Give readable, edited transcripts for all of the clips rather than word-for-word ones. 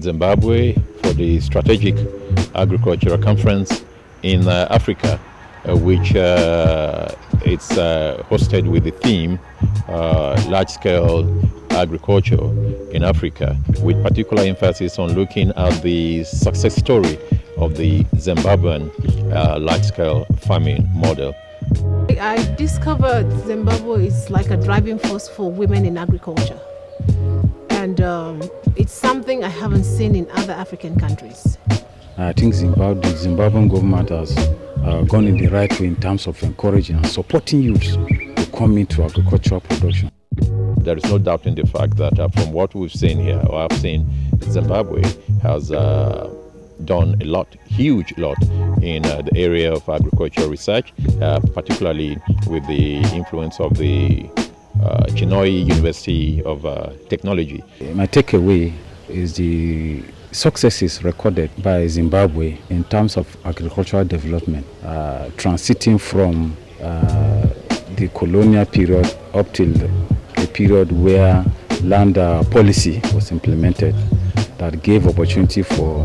Zimbabwe for the Strategic Agricultural Conference in Africa, which it's hosted with the theme large-scale agriculture in Africa, with particular emphasis on looking at the success story of the Zimbabwean large-scale farming model. I discovered Zimbabwe is like a driving force for women in agriculture. And it's something I haven't seen in other African countries. I think the Zimbabwean government has gone in the right way in terms of encouraging and supporting youth to come into agricultural production. There is no doubt in the fact that from what we've seen here, or I've seen, Zimbabwe has done a lot, huge lot in the area of agricultural research, particularly with the influence of the Chinhoyi University of Technology. My takeaway is the successes recorded by Zimbabwe in terms of agricultural development, transiting from the colonial period up till a period where land policy was implemented that gave opportunity for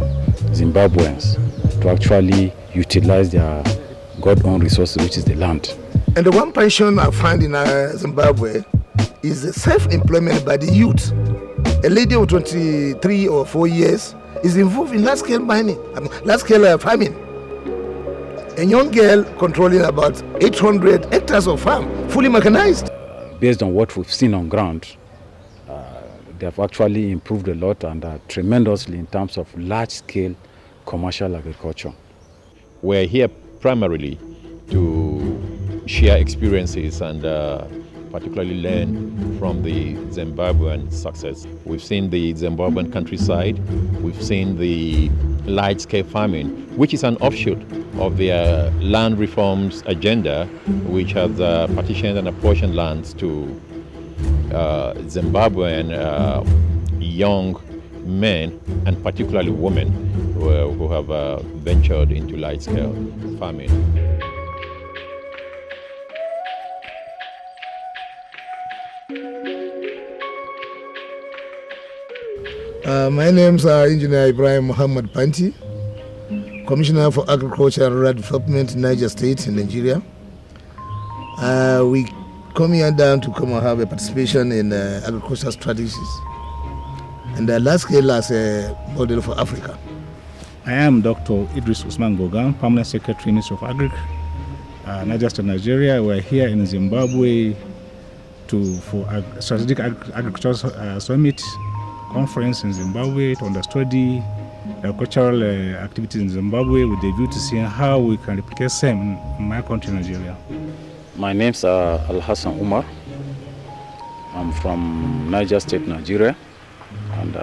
Zimbabweans to actually utilize their God-owned resources, which is the land. And the one passion I find in Zimbabwe is the self-employment by the youth. A lady of 23 or 4 years is involved in large-scale mining, large-scale farming. A young girl controlling about 800 hectares of farm, fully mechanized. Based on what we've seen on ground, they have actually improved a lot and tremendously in terms of large-scale commercial agriculture. We're here primarily to share experiences and particularly learn from the Zimbabwean success. We've seen the Zimbabwean countryside, we've seen the large-scale farming, which is an offshoot of their land reforms agenda, which has partitioned and apportioned lands to Zimbabwean young men and particularly women who have ventured into large-scale farming. My name is Engineer Ibrahim Muhammad Panti, Commissioner for Agriculture and Rural Development in Niger State in Nigeria. We come here down to come and have a participation in agricultural strategies and large scale as a model for Africa. I am Dr. Idris Usman Gogan, Permanent Secretary, Ministry of Agric, Niger State, Nigeria. We're here in Zimbabwe for a strategic agricultural summit conference in Zimbabwe to understudy agricultural activities in Zimbabwe with a view to seeing how we can replicate same in my country, Nigeria. My name is Al Hassan Umar. I'm from Niger State, Nigeria, and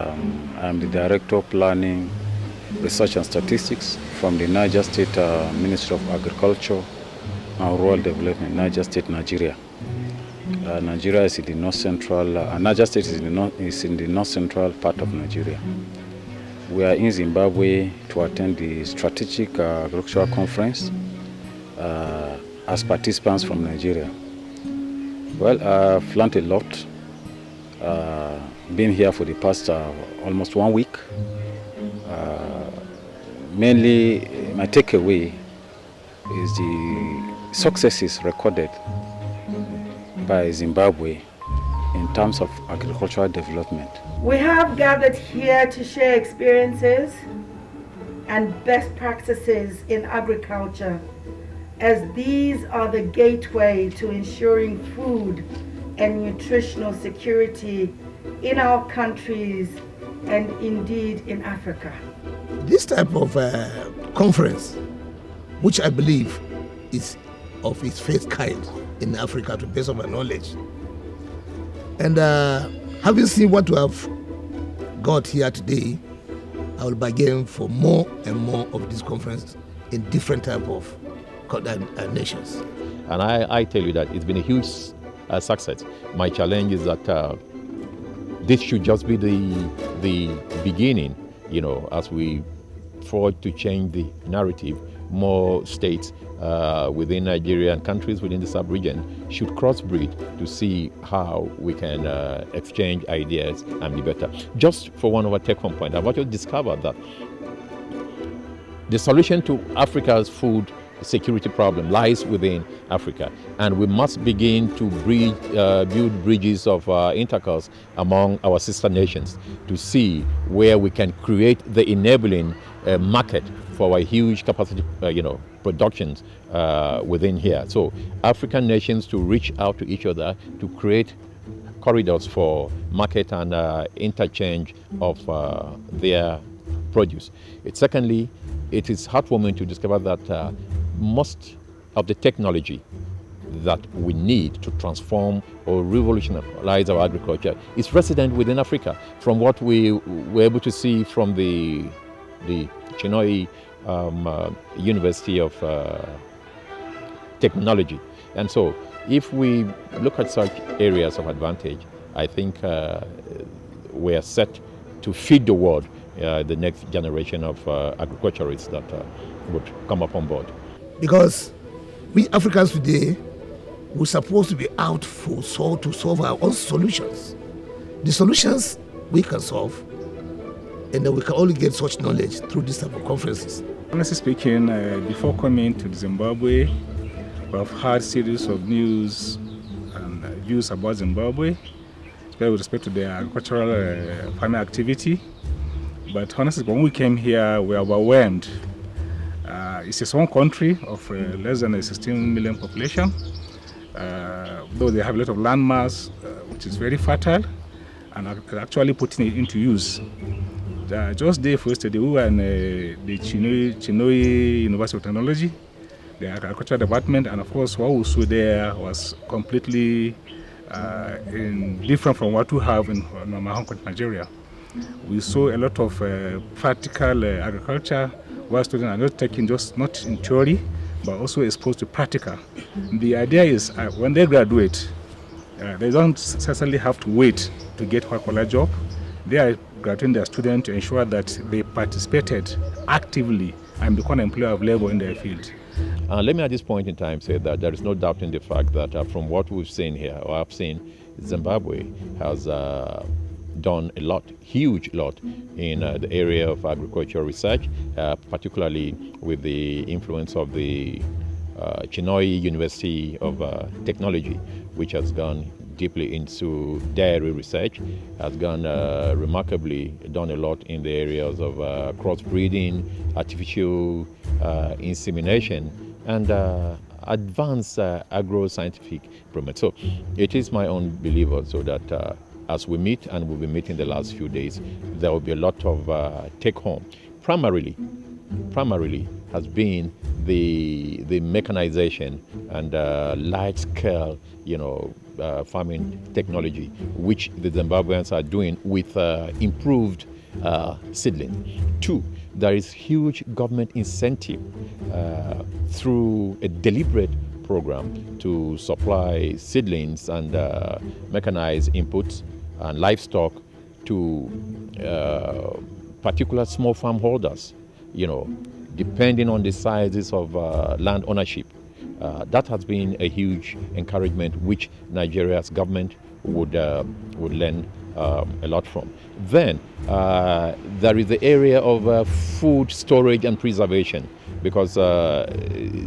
I'm the Director of Planning, Research and Statistics from the Niger State Ministry of Agriculture and Rural Development, Niger State, Nigeria. Nigeria is in the north central. Niger State is in the north central part of Nigeria. We are in Zimbabwe to attend the Strategic Agricultural Conference as participants from Nigeria. Well, I've learned a lot. Been here for the past almost 1 week. Mainly, my takeaway is the successes recorded by Zimbabwe in terms of agricultural development. We have gathered here to share experiences and best practices in agriculture, as these are the gateway to ensuring food and nutritional security in our countries and indeed in Africa. This type of conference, which I believe is of its first kind in Africa to the best of my knowledge, and having seen what we have got here today, I will bargain for more and more of these conferences in different type of nations. And I tell you that it's been a huge success. My challenge is that this should just be the beginning, as we forward to change the narrative more states within Nigeria and countries within the sub-region should crossbreed to see how we can exchange ideas and be better. Just for one of our take-home points, I've actually discovered that the solution to Africa's food security problem lies within Africa, and we must begin to build bridges of intercourse among our sister nations to see where we can create the enabling market for our huge capacity productions within here. So African nations to reach out to each other to create corridors for market and interchange of their produce. Secondly, it is heartwarming to discover that most of the technology that we need to transform or revolutionize our agriculture is resident within Africa. From what we were able to see from the Chinoi University of Technology. And so if we look at such areas of advantage, I think we're set to feed the world the next generation of agriculturists that would come up on board. Because we Africans today, we're supposed to be out to solve our own solutions. The solutions we can solve, and then we can only get such knowledge through this type of conferences. Honestly speaking, before coming to Zimbabwe, we have had series of news and views about Zimbabwe, especially with respect to their agricultural farming activity. But honestly, when we came here, we were overwhelmed. It's a small country of less than a 16 million population, though they have a lot of landmass, which is very fertile, and are actually putting it into use. Just day for yesterday, we were in the Chinoi University of Technology, the agricultural department, and of course what we saw there was completely different from what we have in my home country, Nigeria. We saw a lot of practical agriculture, where students are not taking just not in theory, but also exposed to practical. The idea is when they graduate, they don't necessarily have to wait to get a white-collar job. They are graduating their students to ensure that they participated actively and become an employer of labor in their field. Let me at this point in time say that there is no doubt in the fact that from what we've seen here, or I've seen, Zimbabwe has done a lot, huge lot in the area of agricultural research, particularly with the influence of the Chinoi University of Technology, which has gone deeply into dairy research, has gone remarkably done a lot in the areas of crossbreeding, artificial insemination, and advanced agro-scientific improvement. So it is my own belief also that as we meet, and we'll be meeting the last few days, there will be a lot of take-home. Primarily has been the mechanization and large-scale, farming technology, which the Zimbabweans are doing with improved seedling. Two, there is huge government incentive through a deliberate program to supply seedlings and mechanized inputs and livestock to particular small farm holders, depending on the sizes of land ownership. That has been a huge encouragement which Nigeria's government would learn a lot from. Then there is the area of food storage and preservation, because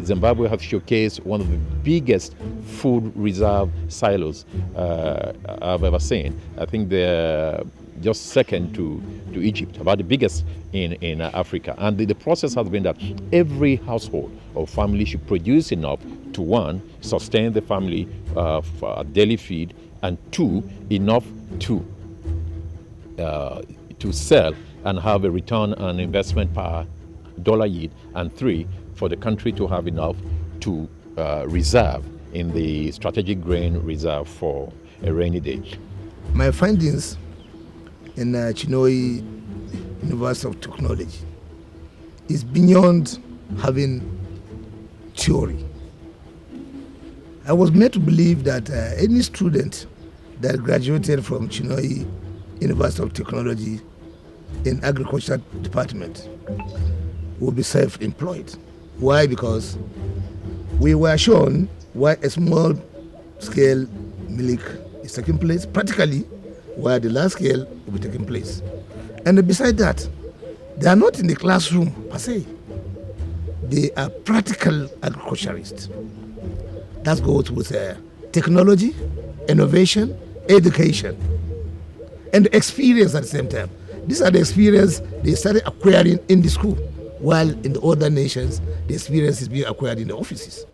Zimbabwe has showcased one of the biggest food reserve silos I've ever seen. I think they're just second to Egypt, about the biggest in Africa. And the process has been that every household or family should produce enough to, one, sustain the family for a daily feed, and two, enough to sell and have a return on investment per dollar yield, and three, for the country to have enough to reserve in the strategic grain reserve for a rainy day. My findings in Chinoi University of Technology is beyond having theory. I was made to believe that any student that graduated from Chinoi University of Technology in agriculture department will be self-employed. Why? Because we were shown why a small-scale milk is taking place, practically, where the large scale will be taking place. And beside that, they are not in the classroom per se. They are practical agriculturists. That goes with technology, innovation, education, and experience at the same time. These are the experience they started acquiring in the school, while in the other nations, the experience is being acquired in the offices.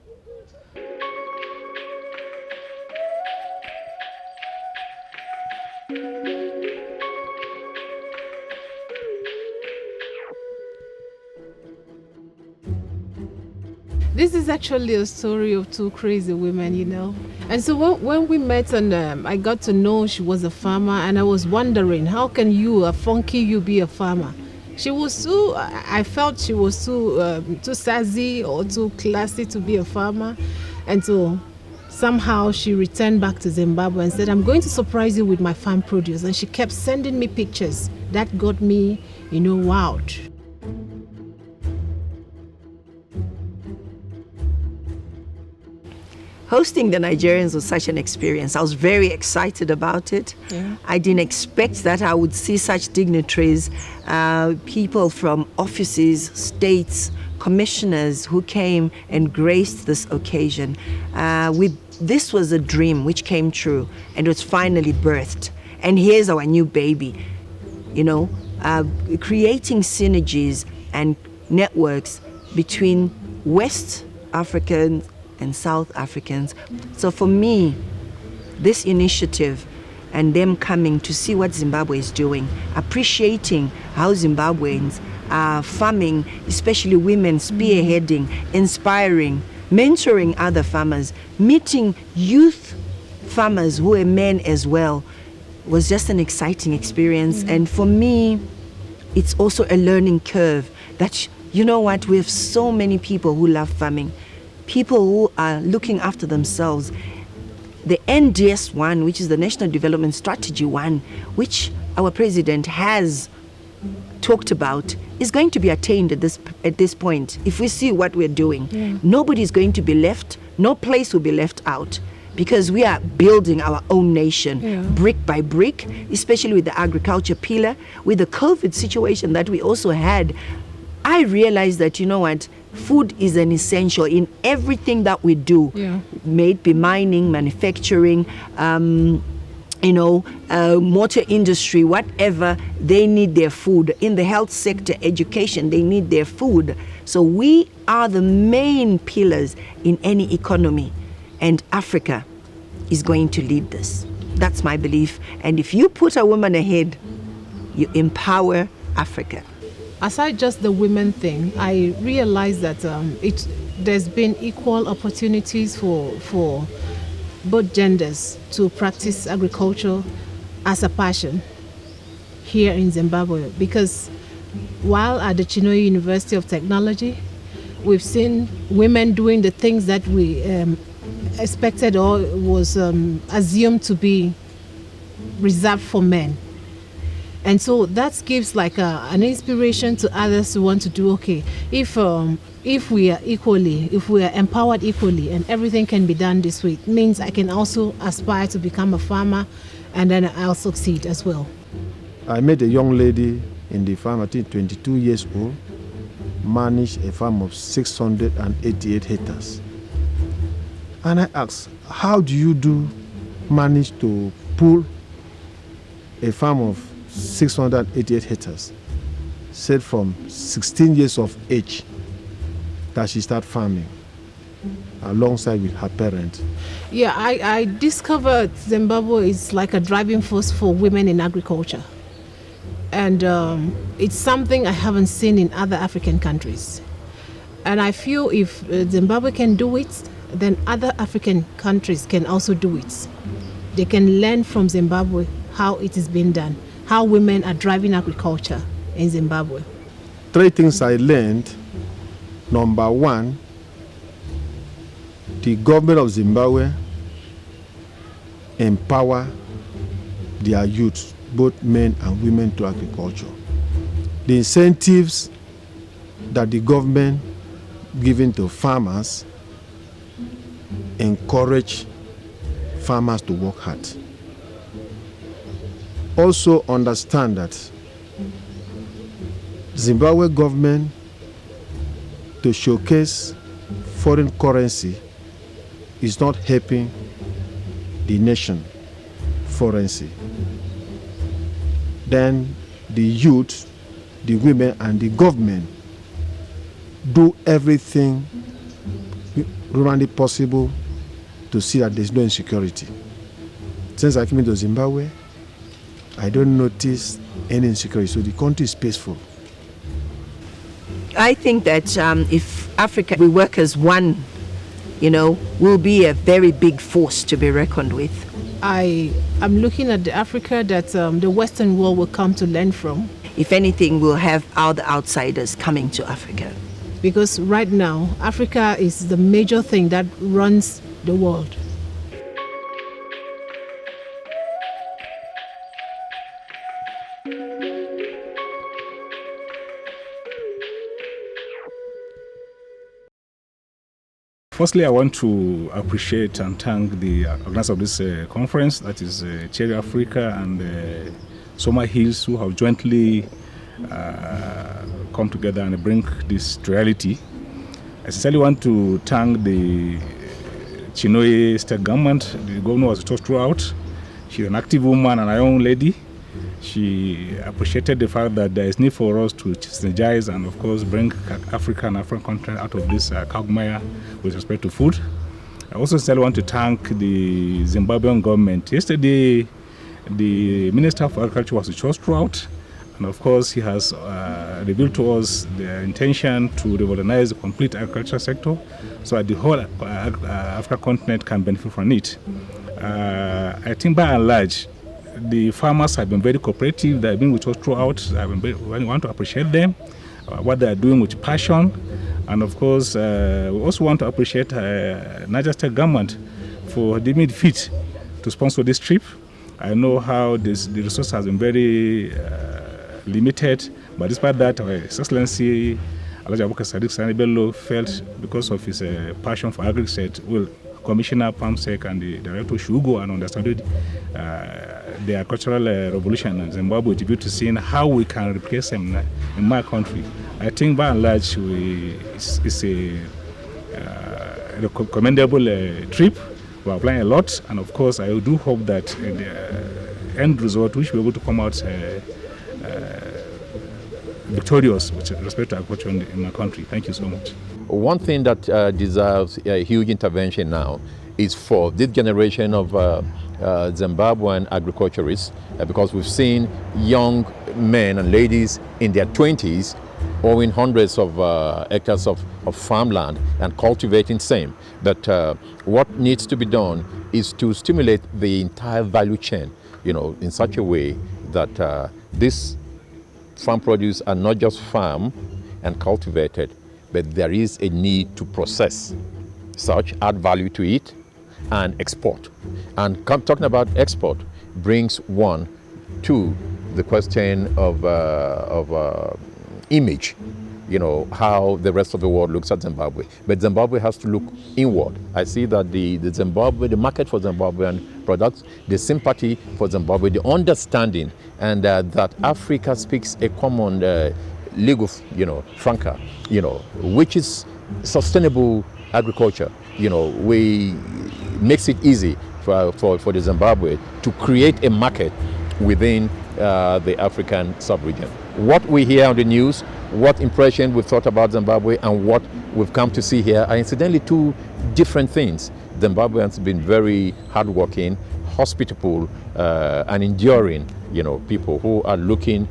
This is actually a story of two crazy women, you know. And so when we met and I got to know she was a farmer, and I was wondering, how can you, a funky you, be a farmer? She was too, I felt she was too sassy or too classy to be a farmer. And so somehow she returned back to Zimbabwe and said, I'm going to surprise you with my farm produce. And she kept sending me pictures. That got me, you know, wowed. Hosting the Nigerians was such an experience. I was very excited about it. Yeah. I didn't expect that I would see such dignitaries, people from offices, states, commissioners who came and graced this occasion. This was a dream which came true, and it was finally birthed. And here's our new baby, you know, creating synergies and networks between West Africans and South Africans. So for me, this initiative and them coming to see what Zimbabwe is doing, appreciating how Zimbabweans are farming, especially women spearheading, inspiring, mentoring other farmers, meeting youth farmers who are men as well, was just an exciting experience. And for me, it's also a learning curve that, you know what, we have so many people who love farming, people who are looking after themselves. The NDS 1, which is the National Development Strategy 1, which our president has talked about, is going to be attained at this point. If we see what we're doing, nobody is going to be left, no place will be left out, because we are building our own nation brick by brick, especially with the agriculture pillar. With the COVID situation that we also had, I realized that, you know what, food is an essential in everything that we do, may it be mining, manufacturing, motor industry, whatever, they need their food. In the health sector, education, they need their food. So we are the main pillars in any economy, and Africa is going to lead this. That's my belief. And if you put a woman ahead, you empower Africa. Aside just the women thing, I realized that there's been equal opportunities for both genders to practice agriculture as a passion here in Zimbabwe. Because while at the Chinhoyi University of Technology, we've seen women doing the things that we expected or was assumed to be reserved for men. And so that gives like an inspiration to others who want to do, okay, if we are empowered equally and everything can be done this way, it means I can also aspire to become a farmer, and then I'll succeed as well. I met a young lady in the farm, I think 22 years old, managed a farm of 688 hectares. And I asked, how do you manage to pull a farm of 688 hectares? Said from 16 years of age that she started farming alongside with her parents. Yeah, I discovered Zimbabwe is like a driving force for women in agriculture. And it's something I haven't seen in other African countries. And I feel if Zimbabwe can do it, then other African countries can also do it. They can learn from Zimbabwe how it is being done, how women are driving agriculture in Zimbabwe. 3 things I learned. Number 1, the government of Zimbabwe empower their youth, both men and women, to agriculture. The incentives that the government given to farmers encourage farmers to work hard. Also understand that Zimbabwe government to showcase foreign currency is not helping the nation currency. Then the youth, the women and the government do everything humanly possible to see that there's no insecurity. Since I came into Zimbabwe, I don't notice any insecurity, so the country is peaceful. I think that if Africa, we work as one, we'll be a very big force to be reckoned with. I am looking at the Africa that the Western world will come to learn from. If anything, we'll have other outsiders coming to Africa. Because right now, Africa is the major thing that runs the world. Firstly, I want to appreciate and thank the organizer of this conference, that is Cherry Africa and Soma Hills, who have jointly come together and bring this to reality. I sincerely want to thank the Chinhoyi state government. The governor was just throughout. She's an active woman and a young lady. She appreciated the fact that there is need for us to synergize and, of course, bring Africa and African countries out of this quagmire with respect to food. I also still want to thank the Zimbabwean government. Yesterday, the Minister for Agriculture was just throughout, and of course, he has revealed to us their intention to revolutionize the complete agriculture sector so that the whole African continent can benefit from it. I think by and large, the farmers have been very cooperative. They have been with us throughout. We want to appreciate them, what they are doing with passion. And of course, we also want to appreciate Niger State government for deeming it fit to sponsor this trip. I know how the resource has been very limited, but despite that, His Excellency Alhaji Abubakar Sadiq Sani Bello felt, because of his passion for agriculture, well, Commissioner Pamsek and the Director should go and understand the agricultural revolution in Zimbabwe with a view to seeing how we can replace them in my country. I think by and large it's a commendable trip. We are applying a lot, and of course I do hope that in the end result we should be able to come out victorious with respect to agriculture in my country. Thank you so much. One thing that deserves a huge intervention now is for this generation of Zimbabwean agriculturists, because we've seen young men and ladies in their 20s owning hundreds of hectares of farmland and cultivating same. But what needs to be done is to stimulate the entire value chain, in such a way that this farm produce are not just farmed and cultivated, but there is a need to process such, add value to it, and export. And talking about export brings one to the question of image, how the rest of the world looks at Zimbabwe. But Zimbabwe has to look inward. I see that the market for Zimbabwean products, the sympathy for Zimbabwe, the understanding, and that Africa speaks a common legal, franca, which is sustainable agriculture. We makes it easy for the Zimbabwe to create a market within the African sub-region. What we hear on the news, what impression we've thought about Zimbabwe, and what we've come to see here are incidentally two different things. Zimbabweans have been very hardworking, hospitable, and enduring, people who are looking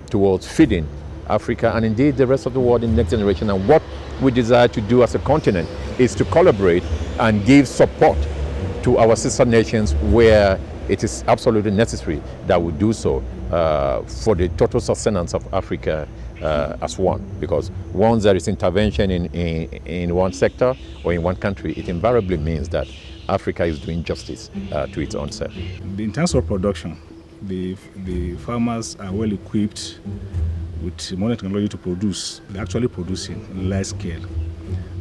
towards feeding Africa and indeed the rest of the world in the next generation. And what we desire to do as a continent is to collaborate and give support to our sister nations where it is absolutely necessary that we do so for the total sustenance of Africa as one. Because once there is intervention in one sector or in one country, it invariably means that Africa is doing justice to its own self. In terms of production, the farmers are well equipped with modern technology to produce. They're actually producing large scale.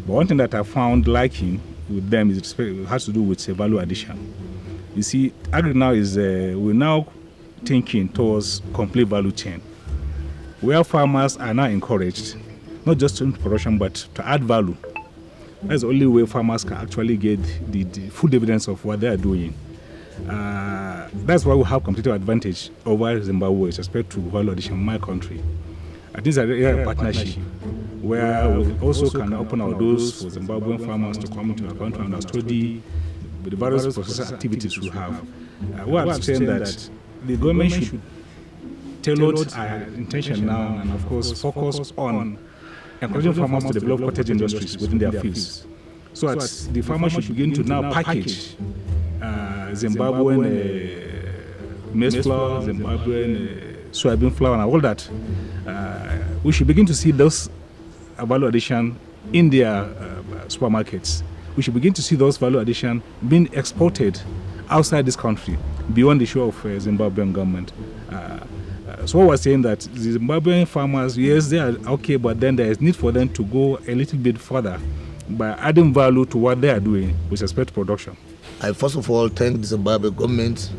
But one thing that I found lacking with them has to do with value addition. You see, agri now is we're now thinking towards complete value chain, where farmers are now encouraged not just to production but to add value. That's the only way farmers can actually get the full dividends of what they are doing. That's why we have competitive advantage over Zimbabwe with respect to value addition in my country. I think it's a real partnership where we also can open our doors for Zimbabwean farmers to come into our country and study the various processing activities we have. We are saying that the government should tailor our intention now and, of course, focus on encouraging farmers to develop cottage industries within their fields. So that the farmers should begin to now package Zimbabwean maize flour, Zimbabwean soybean flour, and all that. We should begin to see those value addition in their supermarkets. We should begin to see those value addition being exported outside this country, beyond the shore of Zimbabwean government. So we're saying that the Zimbabwean farmers, yes, they are okay, but then there is need for them to go a little bit further by adding value to what they are doing with respect to production. I first of all thank the Zimbabwe government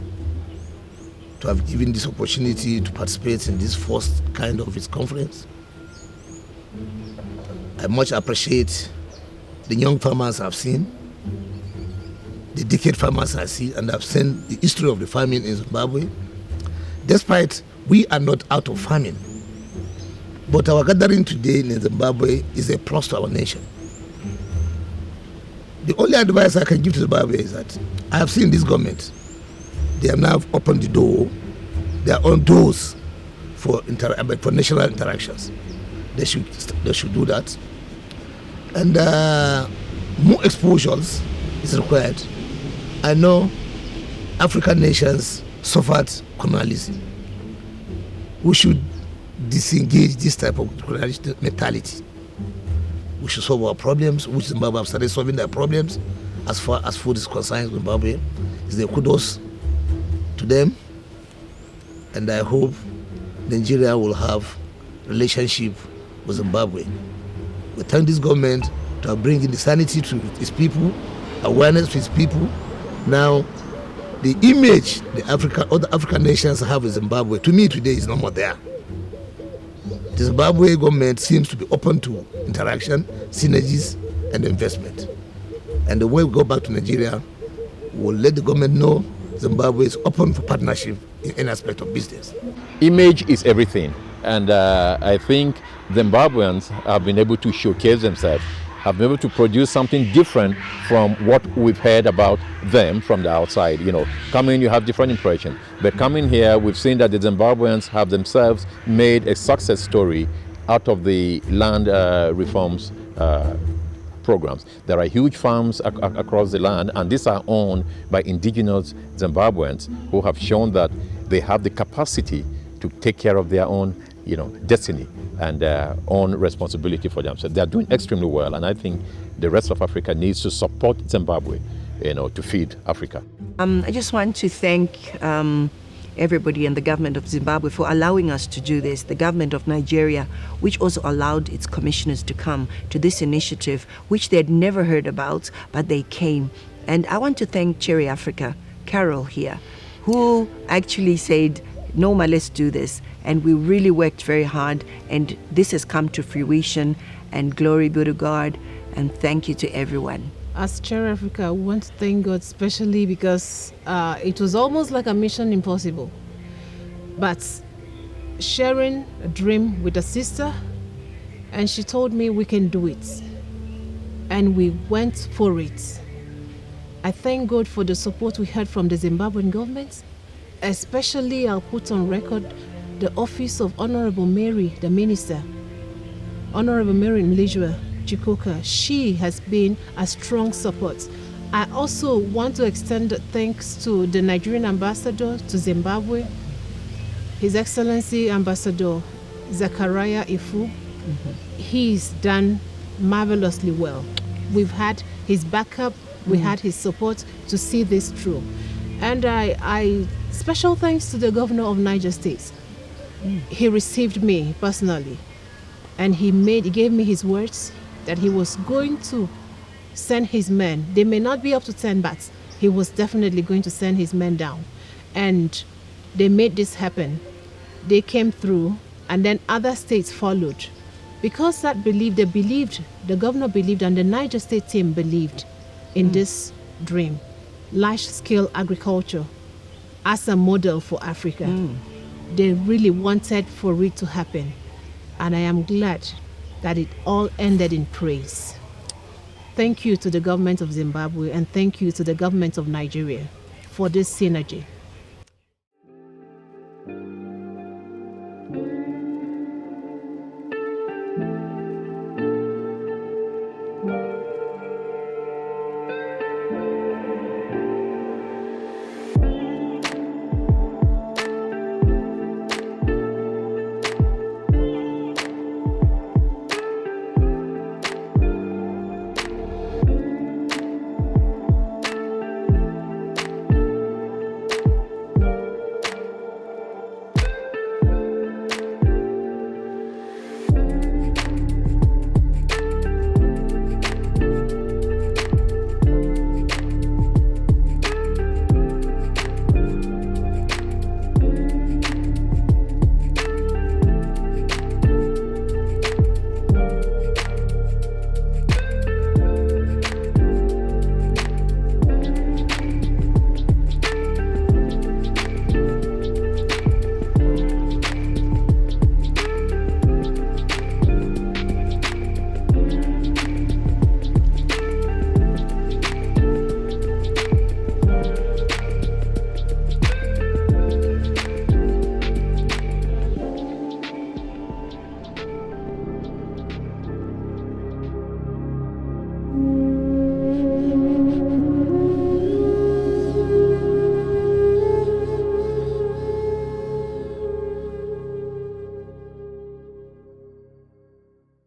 to have given this opportunity to participate in this first kind of its conference. I much appreciate the young farmers I've seen, the decade farmers I've seen, and I've seen the history of the farming in Zimbabwe. Despite we are not out of farming, but our gathering today in Zimbabwe is a plus to our nation. The only advice I can give to Zimbabwe is that I have seen this government. They have now opened the door, their own doors for national interactions. They should do that. And more exposures is required. I know African nations suffered colonialism. We should disengage this type of colonialist mentality. We should solve our problems, which Zimbabwe have started solving their problems as far as food is concerned. Zimbabwe is the kudos to them, and I hope Nigeria will have relationship with Zimbabwe. We thank this government to bring in the sanity to its people, awareness to its people. Now, the image other African nations have with Zimbabwe, to me today, is no more there. The Zimbabwe government seems to be open to interaction, synergies, and investment. And the way we go back to Nigeria, we'll let the government know Zimbabwe is open for partnership in any aspect of business. Image is everything, and I think Zimbabweans have been able to showcase themselves, have been able to produce something different from what we've heard about them from the outside. You know, coming, you have different impressions, but coming here, we've seen that the Zimbabweans have themselves made a success story out of the land reforms programs. There are huge farms across the land, and these are owned by indigenous Zimbabweans who have shown that they have the capacity to take care of their own, destiny and their own responsibility for them. So they are doing extremely well, and I think the rest of Africa needs to support Zimbabwe, to feed Africa. I just want to thank everybody and the government of Zimbabwe for allowing us to do this. The government of Nigeria, which also allowed its commissioners to come to this initiative, which they had never heard about, but they came. And I want to thank Cherry Africa, Carol here, who actually said, Noma, let's do this. And we really worked very hard, and this has come to fruition, and glory be to God, and thank you to everyone. As Cherry Africa, we want to thank God especially because it was almost like a mission impossible. But sharing a dream with a sister, and she told me we can do it. And we went for it. I thank God for the support we had from the Zimbabwean government. Especially, I'll put on record the office of Honorable Mary, the minister. Honorable Mary Mlijwa Chikoka, she has been a strong support. I also want to extend thanks to the Nigerian ambassador to Zimbabwe, His Excellency Ambassador Zachariah Ifu. He's done marvelously well. We've had his backup, we had his support to see this through. And I special thanks to the governor of Niger State. He received me personally, and he gave me his words that he was going to send his men. They may not be up to 10, but he was definitely going to send his men down. And they made this happen. They came through, and then other states followed. Because that they believed, the governor believed, and the Niger State team believed in this dream, large-scale agriculture as a model for Africa. They really wanted for it to happen. And I am glad that it all ended in praise. Thank you to the government of Zimbabwe, and thank you to the government of Nigeria for this synergy.